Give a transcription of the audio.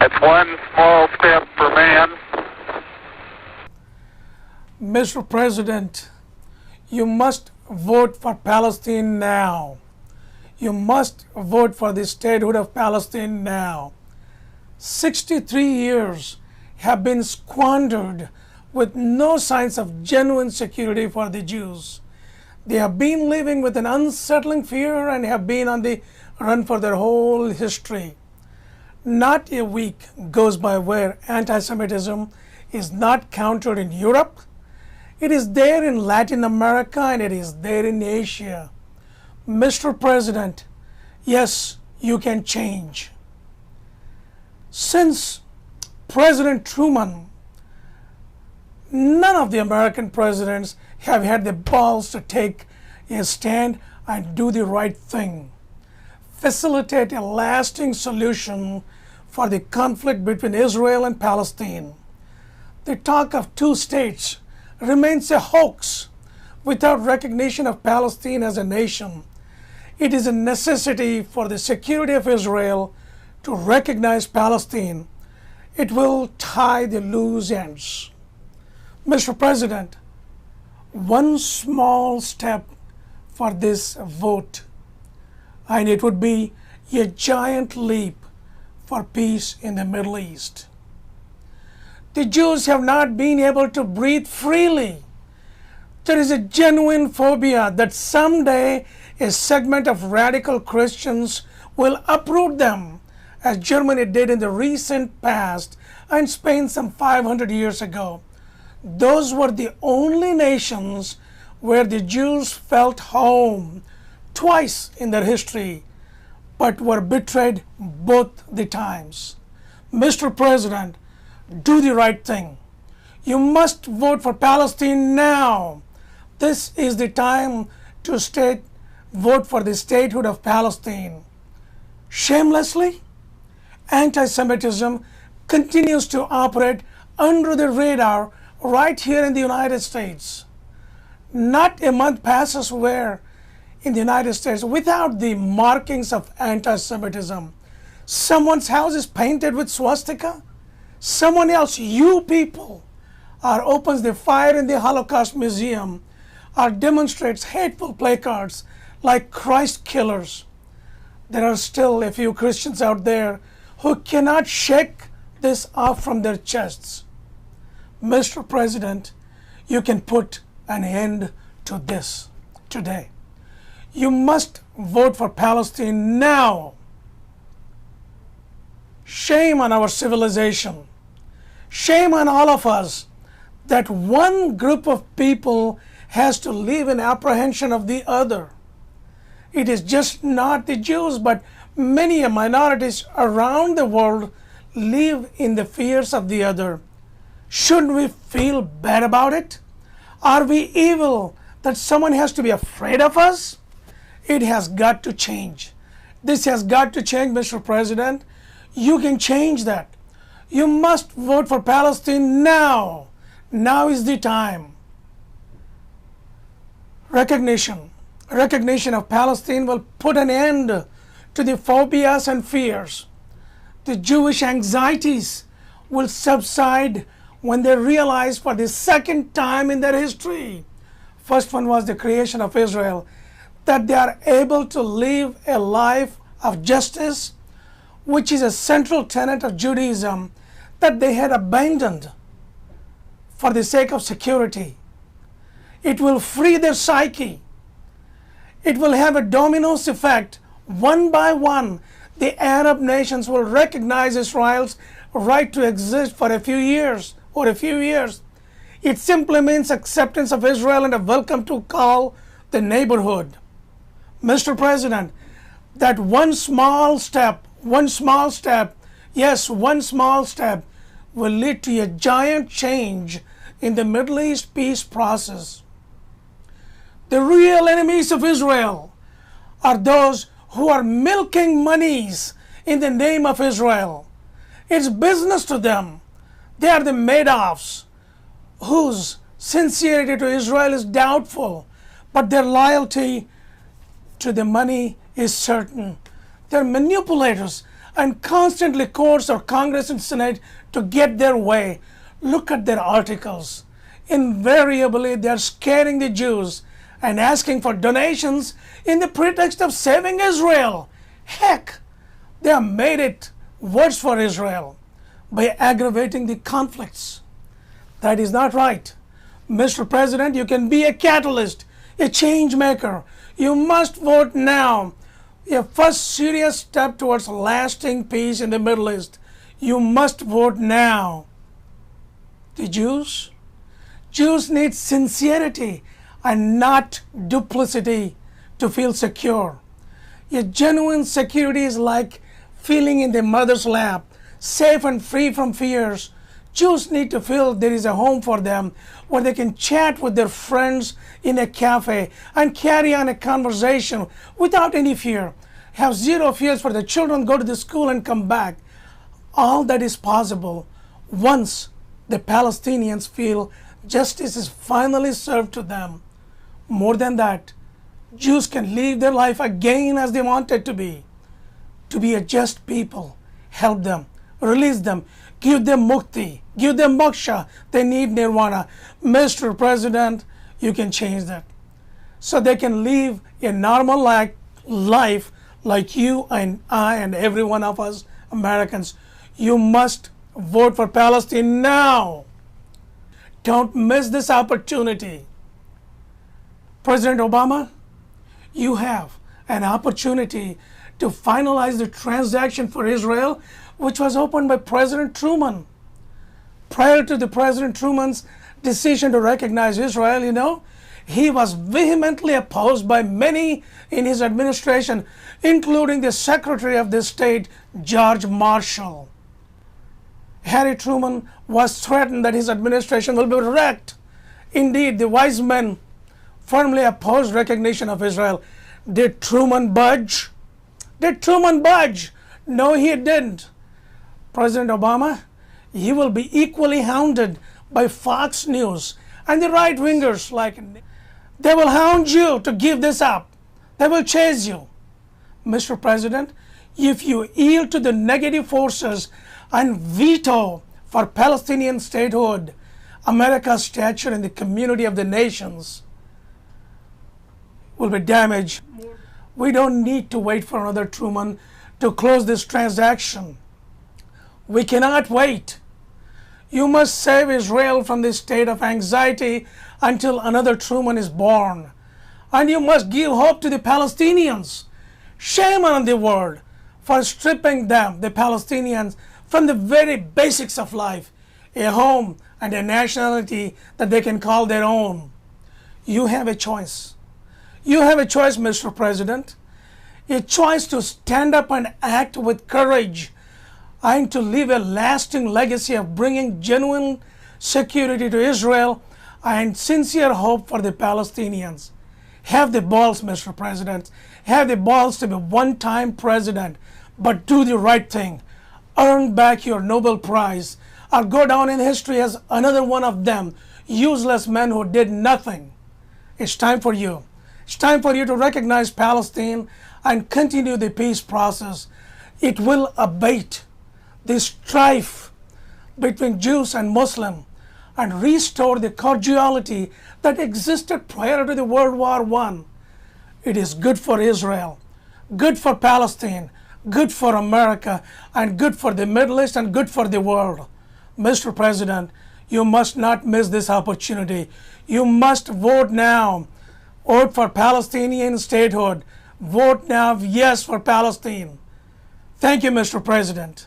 It's one small step for man. Mr. President, you must vote for Palestine now. You must vote for the statehood of Palestine now. 63 years have been squandered with no signs of genuine security for the Jews. They have been living with an unsettling fear and have been on the run for their whole history. Not a week goes by where anti-Semitism is not countered in Europe. It is there in Latin America and it is there in Asia. Mr. President, yes, you can change. Since President Truman, none of the American presidents have had the balls to take a stand and do the right thing. Facilitate a lasting solution for the conflict between Israel and Palestine. The talk of two states remains a hoax without recognition of Palestine as a nation. It is a necessity for the security of Israel to recognize Palestine. It will tie the loose ends. Mr. President, one small step for this vote, and it would be a giant leap for peace in the Middle East. The Jews have not been able to breathe freely. There is a genuine phobia that someday a segment of radical Christians will uproot them, as Germany did in the recent past and Spain some 500 years ago. Those were the only nations where the Jews felt home twice in their history, but were betrayed both the times. Mr. President, do the right thing. You must vote for Palestine now. This is the time to vote for the statehood of Palestine. Shamelessly, anti-Semitism continues to operate under the radar right here in the United States. Not a month passes where in the United States without the markings of anti-Semitism. Someone's house is painted with swastika. Someone else, you people, opens the Fire in the Holocaust Museum or demonstrates hateful placards like Christ killers. There are still a few Christians out there who cannot shake this off from their chests. Mr. President, you can put an end to this today. You must vote for Palestine now. Shame on our civilization. Shame on all of us that one group of people has to live in apprehension of the other. It is just not the Jews, but many minorities around the world live in the fears of the other. Shouldn't we feel bad about it? Are we evil that someone has to be afraid of us? It has got to change. This has got to change, Mr. President. You can change that. You must vote for Palestine now. Now is the time. Recognition of Palestine will put an end to the phobias and fears. The Jewish anxieties will subside when they realize for the second time in their history, first one was the creation of Israel, that they are able to live a life of justice, which is a central tenet of Judaism that they had abandoned for the sake of security. It will free their psyche. It will have a dominoes effect. One by one, the Arab nations will recognize Israel's right to exist for a few years. It simply means acceptance of Israel and a welcome to call the neighborhood. Mr. President, that one small step, yes, one small step will lead to a giant change in the Middle East peace process. The real enemies of Israel are those who are milking monies in the name of Israel. It's business to them. They are the Madoffs whose sincerity to Israel is doubtful, but their loyalty to the money is certain. They're manipulators and constantly courts our Congress and Senate to get their way. Look at their articles. Invariably, they are scaring the Jews and asking for donations in the pretext of saving Israel. Heck, they have made it worse for Israel by aggravating the conflicts. That is not right. Mr. President, you can be a catalyst, a change maker. You must vote now. A first serious step towards lasting peace in the Middle East. You must vote now. The Jews need sincerity and not duplicity to feel secure. A genuine security is like feeling in the mother's lap, safe and free from fears. Jews need to feel there is a home for them where they can chat with their friends in a cafe and carry on a conversation without any fear. Have zero fears for the children, go to the school and come back. All that is possible once the Palestinians feel justice is finally served to them. More than that, Jews can live their life again as they want it to be a just people. Help them, release them, give them mukti, give them moksha. They need nirvana. Mr. President, you can change that so they can live a normal life like you and I and every one of us Americans. You must vote for Palestine now. Don't miss this opportunity. President Obama, you have an opportunity to finalize the transaction for Israel, which was opened by President Truman. Prior to the President Truman's decision to recognize Israel, he was vehemently opposed by many in his administration, including the Secretary of the State, George Marshall. Harry Truman was threatened that his administration will be wrecked. Indeed, the wise men firmly opposed recognition of Israel. Did Truman budge? Did Truman budge? No, he didn't. President Obama, he will be equally hounded by Fox News and the right-wingers. They will hound you to give this up. They will chase you. Mr. President, if you yield to the negative forces and veto for Palestinian statehood, America's stature in the community of the nations will be damaged. We don't need to wait for another Truman to close this transaction. We cannot wait. You must save Israel from this state of anxiety until another Truman is born. And you must give hope to the Palestinians. Shame on the world for stripping them, the Palestinians, from the very basics of life, a home and a nationality that they can call their own. You have a choice. You have a choice, Mr. President. A choice to stand up and act with courage and to leave a lasting legacy of bringing genuine security to Israel and sincere hope for the Palestinians. Have the balls, Mr. President. Have the balls to be one-time president, but do the right thing. Earn back your Nobel Prize or go down in history as another one of them useless men who did nothing. It's time for you. It's time for you to recognize Palestine and continue the peace process. It will abate the strife between Jews and Muslims and restore the cordiality that existed prior to the World War I. It is good for Israel, good for Palestine, good for America, and good for the Middle East and good for the world. Mr. President, you must not miss this opportunity. You must vote now. Vote for Palestinian statehood. Vote now, yes, for Palestine. Thank you, Mr. President.